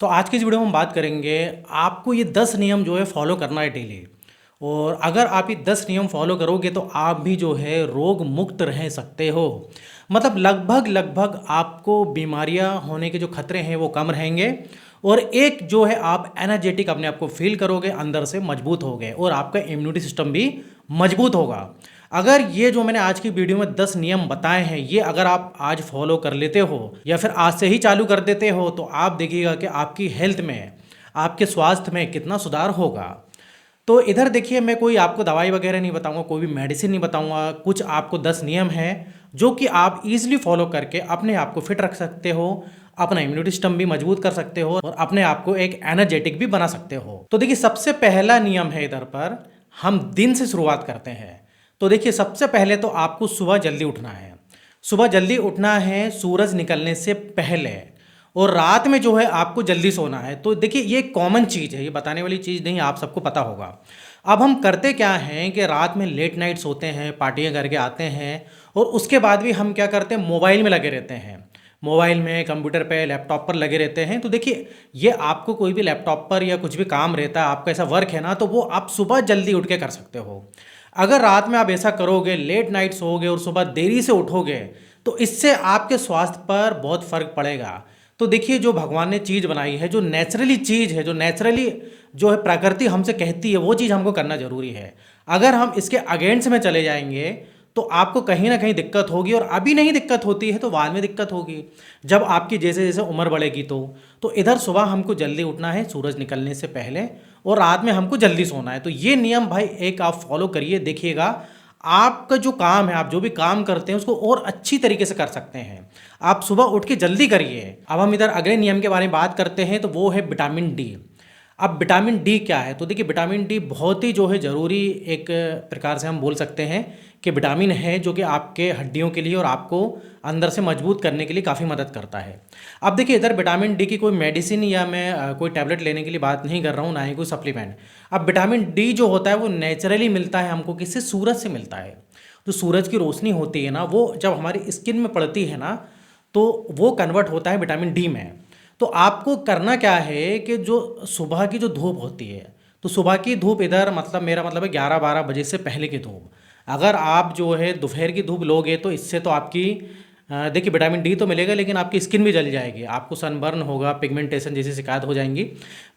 तो आज की इस वीडियो में हम बात करेंगे आपको ये 10 नियम जो है फॉलो करना है डेली। और अगर आप ये 10 नियम फॉलो करोगे तो आप भी जो है रोग मुक्त रह सकते हो। मतलब लगभग लगभग आपको बीमारियां होने के जो खतरे हैं वो कम रहेंगे। और एक जो है आप एनर्जेटिक अपने आप को फील करोगे, अंदर से मजबूत होगे और आपका इम्यूनिटी सिस्टम भी मजबूत होगा। अगर ये जो मैंने आज की वीडियो में 10 नियम बताए हैं ये अगर आप आज फॉलो कर लेते हो या फिर आज से ही चालू कर देते हो तो आप देखिएगा कि आपकी हेल्थ में, आपके स्वास्थ्य में कितना सुधार होगा। तो इधर देखिए, मैं कोई आपको दवाई वगैरह नहीं बताऊंगा, कोई भी मेडिसिन नहीं बताऊंगा। कुछ आपको 10 नियम हैं जो कि आप इजीली फॉलो करके अपने आप को फिट रख सकते हो, अपना इम्यूनिटी सिस्टम भी मजबूत कर सकते हो और अपने आप को एक एनर्जेटिक भी बना सकते हो। तो देखिए, सबसे पहला नियम है इधर पर, हम दिन से शुरुआत करते हैं। तो देखिए, सबसे पहले तो आपको सुबह जल्दी उठना है। सुबह जल्दी उठना है सूरज निकलने से पहले, और रात में जो है आपको जल्दी सोना है। तो देखिए, ये कॉमन चीज़ है, ये बताने वाली चीज़ नहीं, आप सबको पता होगा। अब हम करते क्या हैं कि रात में लेट नाइट सोते हैं, पार्टियां करके आते हैं और उसके बाद भी हम क्या करते हैं, मोबाइल में लगे रहते हैं। मोबाइल में, कंप्यूटर पे, लैपटॉप पर लगे रहते हैं। तो देखिए, ये आपको कोई भी लैपटॉप पर या कुछ भी काम रहता है, आपका ऐसा वर्क है ना, तो वो आप सुबह जल्दी उठ के कर सकते हो। अगर रात में आप ऐसा करोगे, लेट नाइट सोओगे और सुबह देरी से उठोगे, तो इससे आपके स्वास्थ्य पर बहुत फर्क पड़ेगा। तो देखिए, जो भगवान ने चीज़ बनाई है, जो नेचुरली चीज़ है, जो नेचुरली जो है प्रकृति हमसे कहती है, वो चीज़ हमको करना जरूरी है। अगर हम इसके अगेंस्ट में चले जाएंगे तो आपको कहीं ना कहीं दिक्कत होगी, और अभी नहीं दिक्कत होती है तो बाद में दिक्कत होगी जब आपकी जैसे जैसे उम्र बढ़ेगी। तो इधर सुबह हमको जल्दी उठना है सूरज निकलने से पहले, और रात में हमको जल्दी सोना है। तो ये नियम भाई एक आप फॉलो करिए, देखिएगा आपका जो काम है, आप जो भी काम करते हैं उसको और अच्छी तरीके से कर सकते हैं। आप सुबह उठ के जल्दी करिए। अब हम इधर अगले नियम के बारे में बात करते हैं, तो वो है विटामिन डी। अब विटामिन डी क्या है? तो देखिए, विटामिन डी बहुत ही जो है ज़रूरी, एक प्रकार से हम बोल सकते हैं कि विटामिन है जो कि आपके हड्डियों के लिए और आपको अंदर से मजबूत करने के लिए काफ़ी मदद करता है। अब देखिए, इधर विटामिन डी की कोई मेडिसिन या मैं कोई टैबलेट लेने के लिए बात नहीं कर रहा हूँ, ना ही कोई सप्लीमेंट। अब विटामिन डी जो होता है वो नेचुरली मिलता है हमको, किससे? सूरज से मिलता है। जो सूरज की रोशनी होती है ना, वो जब हमारी स्किन में पड़ती है ना, तो वो कन्वर्ट होता है विटामिन डी में। तो आपको करना क्या है कि जो सुबह की जो धूप होती है, तो सुबह की धूप, इधर मतलब मेरा मतलब है 11-12 बजे से पहले की धूप। अगर आप जो है दोपहर की धूप लोगे तो इससे तो आपकी देखिए विटामिन डी तो मिलेगा, लेकिन आपकी स्किन भी जल जाएगी, आपको सनबर्न होगा, पिगमेंटेशन जैसी शिकायत हो जाएंगी।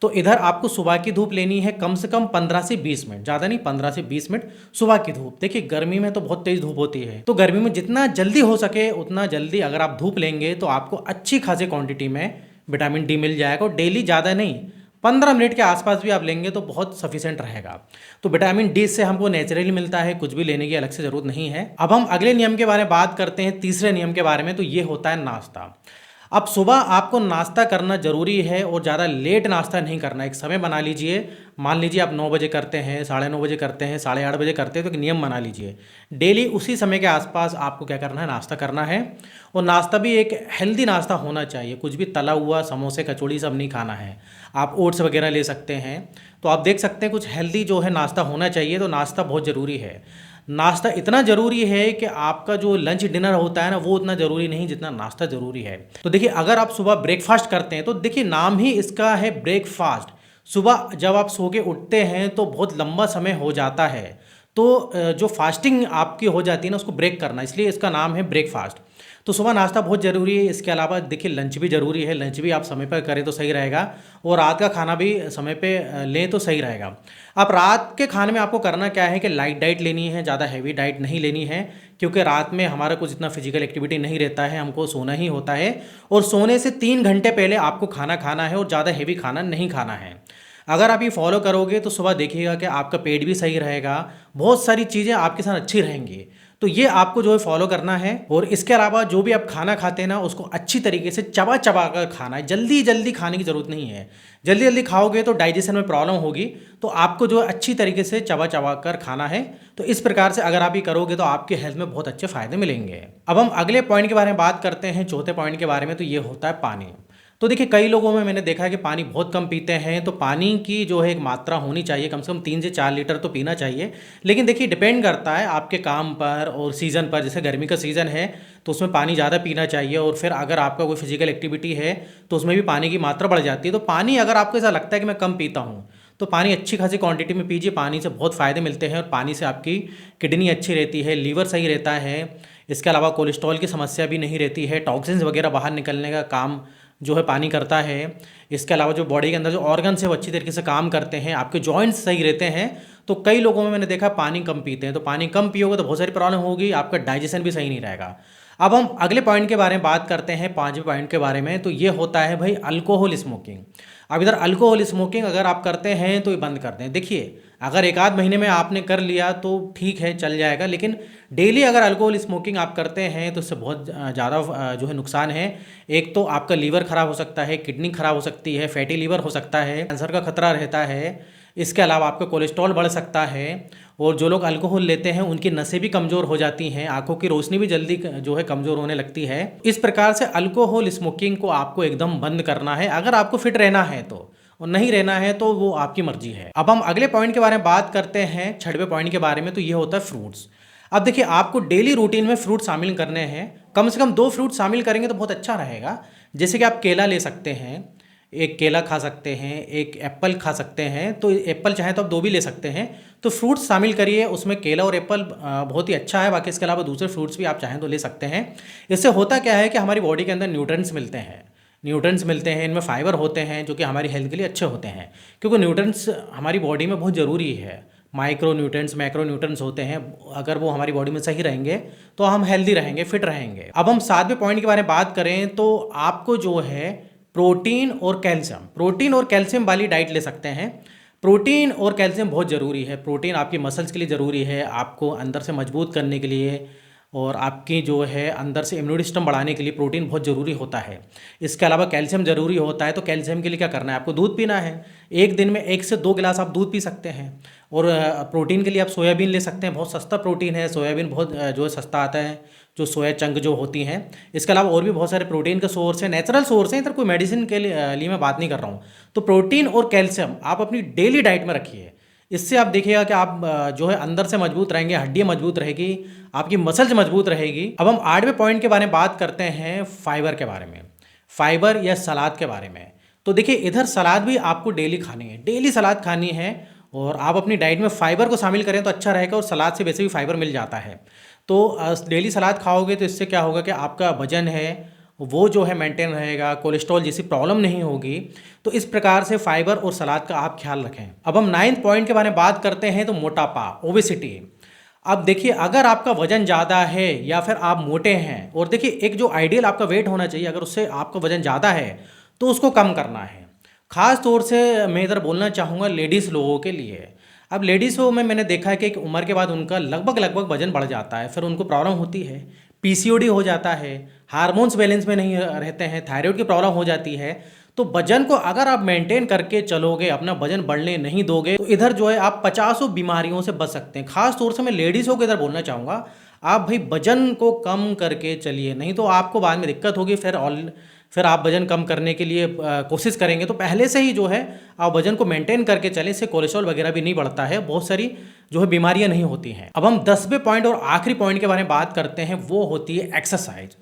तो इधर आपको सुबह की धूप लेनी है, कम से कम 15 से 20 मिनट, ज़्यादा नहीं, 15 से 20 मिनट सुबह की धूप। देखिए, गर्मी में तो बहुत तेज़ धूप होती है, तो गर्मी में जितना जल्दी हो सके उतना जल्दी अगर आप धूप लेंगे तो आपको अच्छी खासी क्वांटिटी में विटामिन डी मिल जाएगा। और डेली ज़्यादा नहीं, 15 मिनट के आसपास भी आप लेंगे तो बहुत सफिशेंट रहेगा। तो विटामिन डी से हमको नेचुरली मिलता है, कुछ भी लेने की अलग से ज़रूरत नहीं है। अब हम अगले नियम के बारे में बात करते हैं, तीसरे नियम के बारे में। तो ये होता है नाश्ता। अब सुबह आपको नाश्ता करना जरूरी है और ज़्यादा लेट नाश्ता नहीं करना है। एक समय बना लीजिए, मान लीजिए आप 9 बजे करते हैं, 9:30 बजे करते हैं, 8:30 बजे करते हैं, तो एक नियम बना लीजिए, डेली उसी समय के आसपास आपको क्या करना है, नाश्ता करना है। और नाश्ता भी एक हेल्दी नाश्ता होना चाहिए, कुछ भी तला हुआ, समोसे, कचौड़ी सब नहीं खाना है। आप ओट्स वगैरह ले सकते हैं। तो आप देख सकते हैं कुछ हेल्दी जो है नाश्ता होना चाहिए। तो नाश्ता बहुत ज़रूरी है। नाश्ता इतना ज़रूरी है कि आपका जो लंच डिनर होता है ना, वो उतना ज़रूरी नहीं जितना नाश्ता ज़रूरी है। तो देखिए, अगर आप सुबह ब्रेकफास्ट करते हैं तो देखिए, नाम ही इसका है ब्रेकफास्ट। सुबह जब आप सो के उठते हैं तो बहुत लंबा समय हो जाता है, तो जो फास्टिंग आपकी हो जाती है ना, उसको ब्रेक करना, इसलिए इसका नाम है ब्रेकफास्ट। तो सुबह नाश्ता बहुत ज़रूरी है। इसके अलावा देखिए, लंच भी ज़रूरी है, लंच भी आप समय पर करें तो सही रहेगा, और रात का खाना भी समय पे लें तो सही रहेगा। अब रात के खाने में आपको करना क्या है कि लाइट डाइट लेनी है, ज़्यादा हैवी डाइट नहीं लेनी है, क्योंकि रात में हमारा कुछ इतना फिजिकल एक्टिविटी नहीं रहता है, हमको सोना ही होता है। और सोने से 3 घंटे पहले आपको खाना खाना है और ज़्यादा हैवी खाना नहीं खाना है। अगर आप ये फॉलो करोगे तो सुबह देखिएगा कि आपका पेट भी सही रहेगा, बहुत सारी चीज़ें आपके साथ अच्छी रहेंगी। तो ये आपको जो है फॉलो करना है। और इसके अलावा जो भी आप खाना खाते हैं ना, उसको अच्छी तरीके से चबा चबा कर खाना है। जल्दी जल्दी खाने की ज़रूरत नहीं है, जल्दी जल्दी खाओगे तो डाइजेशन में प्रॉब्लम होगी। तो आपको जो है अच्छी तरीके से चबा चबा कर खाना है। तो इस प्रकार से अगर आप ये करोगे तो आपके हेल्थ में बहुत अच्छे फायदे मिलेंगे। अब हम अगले पॉइंट के बारे में बात करते हैं, चौथे पॉइंट के बारे में। तो ये होता है पानी। तो देखिए कई लोगों में मैंने देखा है कि पानी बहुत कम पीते हैं, तो पानी की जो है एक मात्रा होनी चाहिए, कम से कम 3 से 4 लीटर तो पीना चाहिए। लेकिन देखिए डिपेंड करता है आपके काम पर और सीज़न पर। जैसे गर्मी का सीज़न है तो उसमें पानी ज़्यादा पीना चाहिए, और फिर अगर आपका कोई फिजिकल एक्टिविटी है तो उसमें भी पानी की मात्रा बढ़ जाती है। तो पानी अगर आपको ऐसा लगता है कि मैं कम पीता हूँ, तो पानी अच्छी खासी क्वांटिटी में पीजिए। पानी से बहुत फ़ायदे मिलते हैं, और पानी से आपकी किडनी अच्छी रहती है, लीवर सही रहता है। इसके अलावा कोलेस्ट्रॉल की समस्या भी नहीं रहती है, टॉक्सिन्स वगैरह बाहर निकलने का काम जो है पानी करता है। इसके अलावा जो बॉडी के अंदर जो ऑर्गन्स है वो अच्छी तरीके से काम करते हैं, आपके जॉइंट्स सही रहते हैं। तो कई लोगों में मैंने देखा पानी कम पीते हैं, तो पानी कम पियोगे तो बहुत सारी प्रॉब्लम होगी, आपका डाइजेशन भी सही नहीं रहेगा। अब हम अगले पॉइंट के बारे में बात करते हैं, 5वें पॉइंट के बारे में। तो ये होता है भाई अल्कोहल स्मोकिंग। अब इधर अल्कोहल स्मोकिंग अगर आप करते हैं तो ये बंद कर दें। देखिए अगर एक आध महीने में आपने कर लिया तो ठीक है, चल जाएगा, लेकिन डेली अगर अल्कोहल स्मोकिंग आप करते हैं तो इससे बहुत ज़्यादा जो है नुकसान है। एक तो आपका लीवर ख़राब हो सकता है, किडनी ख़राब हो सकती है, फैटी लीवर हो सकता है, कैंसर का खतरा रहता है। इसके अलावा आपका कोलेस्ट्रॉल बढ़ सकता है, और जो लोग अल्कोहल लेते हैं उनकी नसें भी कमज़ोर हो जाती हैं, आंखों की रोशनी भी जल्दी जो है कमज़ोर होने लगती है। इस प्रकार से अल्कोहल स्मोकिंग को आपको एकदम बंद करना है अगर आपको फिट रहना है तो, और नहीं रहना है तो वो आपकी मर्जी है। अब हम अगले पॉइंट के बारे में बात करते हैं, 6वें पॉइंट के बारे में। तो ये होता है फ्रूट्स। अब देखिए आपको डेली रूटीन में फ्रूट शामिल करने हैं, कम से कम 2 फ्रूट शामिल करेंगे तो बहुत अच्छा रहेगा। जैसे कि आप केला ले सकते हैं, एक केला खा सकते हैं, एक एप्पल खा सकते हैं। तो एप्पल चाहे तो आप 2 भी ले सकते हैं। तो फ्रूट्स शामिल करिए उसमें, केला और एप्पल बहुत ही अच्छा है। बाकी इसके अलावा दूसरे फ्रूट्स भी आप चाहें तो ले सकते हैं। इससे होता क्या है कि हमारी बॉडी के अंदर न्यूट्रिएंट्स मिलते हैं, इनमें फाइबर होते हैं जो कि हमारी हेल्थ के लिए अच्छे होते हैं, क्योंकि न्यूट्रिएंट्स हमारी बॉडी में बहुत ज़रूरी है। माइक्रो न्यूट्रिएंट्स, मैक्रो न्यूट्रिएंट्स होते हैं, अगर वो हमारी बॉडी में सही रहेंगे तो हम हेल्दी रहेंगे, फिट रहेंगे। अब हम 7वें पॉइंट के बारे में बात करें तो आपको जो है प्रोटीन और कैल्शियम वाली डाइट ले सकते हैं। प्रोटीन और कैल्शियम बहुत ज़रूरी है। प्रोटीन आपकी मसल्स के लिए ज़रूरी है, आपको अंदर से मजबूत करने के लिए, और आपकी जो है अंदर से इम्यूनिटी सिस्टम बढ़ाने के लिए प्रोटीन बहुत ज़रूरी होता है। इसके अलावा कैल्शियम ज़रूरी होता है। तो कैल्शियम के लिए क्या करना है, आपको दूध पीना है। एक दिन में 1 से 2 गिलास आप दूध पी सकते हैं। और प्रोटीन के लिए आप सोयाबीन ले सकते हैं, बहुत सस्ता प्रोटीन है, सोयाबीन बहुत जो है सस्ता आता है, जो सोया चंक जो होती हैं। इसके अलावा और भी बहुत सारे प्रोटीन के सोर्स हैं, नेचुरल सोर्स हैं, इधर कोई मेडिसिन के लिए मैं बात नहीं कर रहा हूँ। तो प्रोटीन और कैल्शियम आप अपनी डेली डाइट में रखिए। इससे आप देखिएगा कि आप जो है अंदर से मजबूत रहेंगे, हड्डियाँ मजबूत रहेगी, आपकी मसल्स मजबूत रहेगी। अब हम 8वें पॉइंट के बारे में बात करते हैं, फाइबर के बारे में, फाइबर या सलाद के बारे में। तो देखिए इधर सलाद भी आपको डेली खानी है, डेली सलाद खानी है, और आप अपनी डाइट में फाइबर को शामिल करें तो अच्छा रहेगा। और सलाद से वैसे भी फाइबर मिल जाता है। तो डेली सलाद खाओगे तो इससे क्या होगा कि आपका वजन है वो जो है मेंटेन रहेगा, कोलेस्ट्रॉल जैसी प्रॉब्लम नहीं होगी। तो इस प्रकार से फाइबर और सलाद का आप ख्याल रखें। अब हम 9वें पॉइंट के बारे में बात करते हैं, तो मोटापा, ओबेसिटी। अब देखिए अगर आपका वजन ज़्यादा है या फिर आप मोटे हैं, और देखिए एक जो आइडियल आपका वेट होना चाहिए, अगर उससे आपका वजन ज़्यादा है तो उसको कम करना है। ख़ास तौर से मैं इधर बोलना चाहूँगा लेडीज़ लोगों के लिए। अब लेडीज़ों में मैंने देखा है कि एक उम्र के बाद उनका लगभग वजन बढ़ जाता है, फिर उनको प्रॉब्लम होती है, पीसीओडी हो जाता है, हार्मोन्स बैलेंस में नहीं रहते हैं, थायराइड की प्रॉब्लम हो जाती है। तो वजन को अगर आप मेंटेन करके चलोगे, अपना वजन बढ़ने नहीं दोगे, तो इधर जो है आप 50 बीमारियों से बच सकते हैं। खास तौर से मैं लेडीज़ों को इधर बोलना चाहूँगा, आप भाई वजन को कम करके चलिए, नहीं तो आपको बाद में दिक्कत होगी। फिर आप वजन कम करने के लिए कोशिश करेंगे, तो पहले से ही जो है आप वजन को मेंटेन करके चलें, इससे कोलेस्ट्रॉल वगैरह भी नहीं बढ़ता है, बहुत सारी जो है बीमारियां नहीं होती हैं। अब हम 10वें पॉइंट और आखिरी पॉइंट के बारे में बात करते हैं, वो होती है एक्सरसाइज।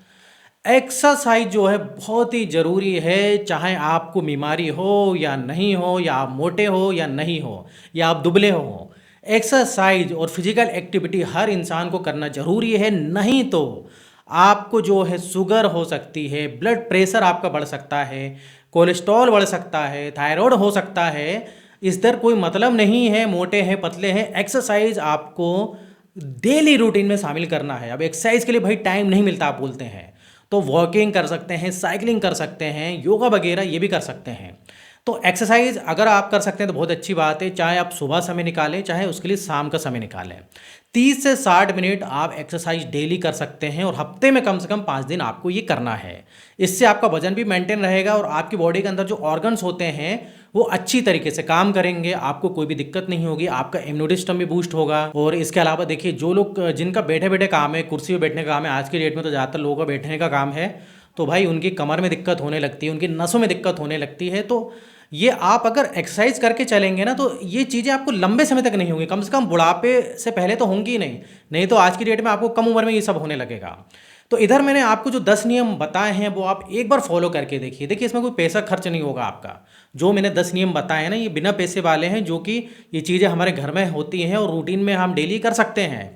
एक्सरसाइज जो है बहुत ही ज़रूरी है, चाहे आपको बीमारी हो या नहीं हो, या आप मोटे हो या नहीं हो, या आप दुबले हो। एक्सरसाइज और फिजिकल एक्टिविटी हर इंसान को करना ज़रूरी है, नहीं तो आपको जो है शुगर हो सकती है, ब्लड प्रेशर आपका बढ़ सकता है, कोलेस्ट्रॉल बढ़ सकता है, थायराइड हो सकता है। इस तरह कोई मतलब नहीं है मोटे हैं पतले हैं, एक्सरसाइज आपको डेली रूटीन में शामिल करना है। अब एक्सरसाइज के लिए भाई टाइम नहीं मिलता आप बोलते हैं, तो वॉकिंग कर सकते हैं, साइकिलिंग कर सकते हैं, योगा वगैरह ये भी कर सकते हैं। तो एक्सरसाइज अगर आप कर सकते हैं तो बहुत अच्छी बात है, चाहे आप सुबह समय निकालें, चाहे उसके लिए शाम का समय निकालें। 30 से 60 मिनट आप एक्सरसाइज डेली कर सकते हैं, और हफ्ते में कम से कम 5 दिन आपको ये करना है। इससे आपका वजन भी मेंटेन रहेगा, और आपकी बॉडी के अंदर जो ऑर्गन्स होते हैं वो अच्छी तरीके से काम करेंगे, आपको कोई भी दिक्कत नहीं होगी, आपका इम्यूनिटी सिस्टम भी बूस्ट होगा। और इसके अलावा देखिए जो लोग जिनका बैठे बैठे काम है, कुर्सी पर बैठने का काम है, आज की डेट में तो ज़्यादातर लोगों का बैठने का काम है, तो भाई उनकी कमर में दिक्कत होने लगती है, उनकी नसों में दिक्कत होने लगती है। तो ये आप अगर एक्सरसाइज करके चलेंगे ना, तो ये चीज़ें आपको लंबे समय तक नहीं होंगी, कम से कम बुढ़ापे से पहले तो होंगी ही नहीं। नहीं तो आज की डेट में आपको कम उम्र में ये सब होने लगेगा। तो इधर मैंने आपको जो 10 नियम बताए हैं वो आप एक बार फॉलो करके देखिए। देखिए इसमें कोई पैसा खर्च नहीं होगा आपका। जो मैंने 10 नियम बताए हैं ना, ये बिना पैसे वाले हैं, जो कि ये चीज़ें हमारे घर में होती हैं और रूटीन में हम डेली कर सकते हैं।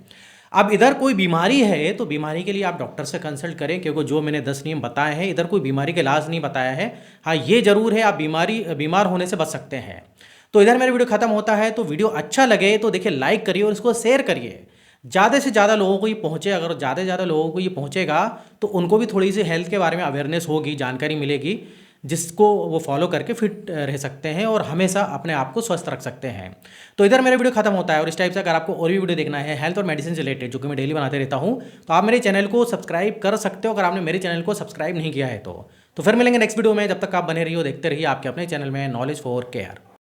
अब इधर कोई बीमारी है तो बीमारी के लिए आप डॉक्टर से कंसल्ट करें, क्योंकि जो मैंने 10 नियम बताए हैं इधर कोई बीमारी का इलाज नहीं बताया है। हाँ ये ज़रूर है आप बीमार होने से बच सकते हैं। तो इधर मेरा वीडियो खत्म होता है। तो वीडियो अच्छा लगे तो देखिए लाइक करिए और इसको शेयर करिए, ज़्यादा से ज़्यादा लोगों को ये पहुँचे। अगर ज़्यादा से ज़्यादा लोगों को ये पहुँचेगा तो उनको भी थोड़ी सी हेल्थ के बारे में अवेयरनेस होगी, जानकारी मिलेगी, जिसको वो फॉलो करके फिट रह सकते हैं और हमेशा अपने आप को स्वस्थ रख सकते हैं। तो इधर मेरा वीडियो खत्म होता है। और इस टाइप से अगर आपको और भी वीडियो देखना है हेल्थ और मेडिसिन से रिलेटेड, जो कि मैं डेली बनाते रहता हूँ, तो आप मेरे चैनल को सब्सक्राइब कर सकते हो, अगर आपने मेरे चैनल को सब्सक्राइब नहीं किया है तो। फिर मिलेंगे नेक्स्ट वीडियो में, जब तक आप बने रहिए देखते रहिए आपके अपने चैनल में नॉलेज फॉर केयर।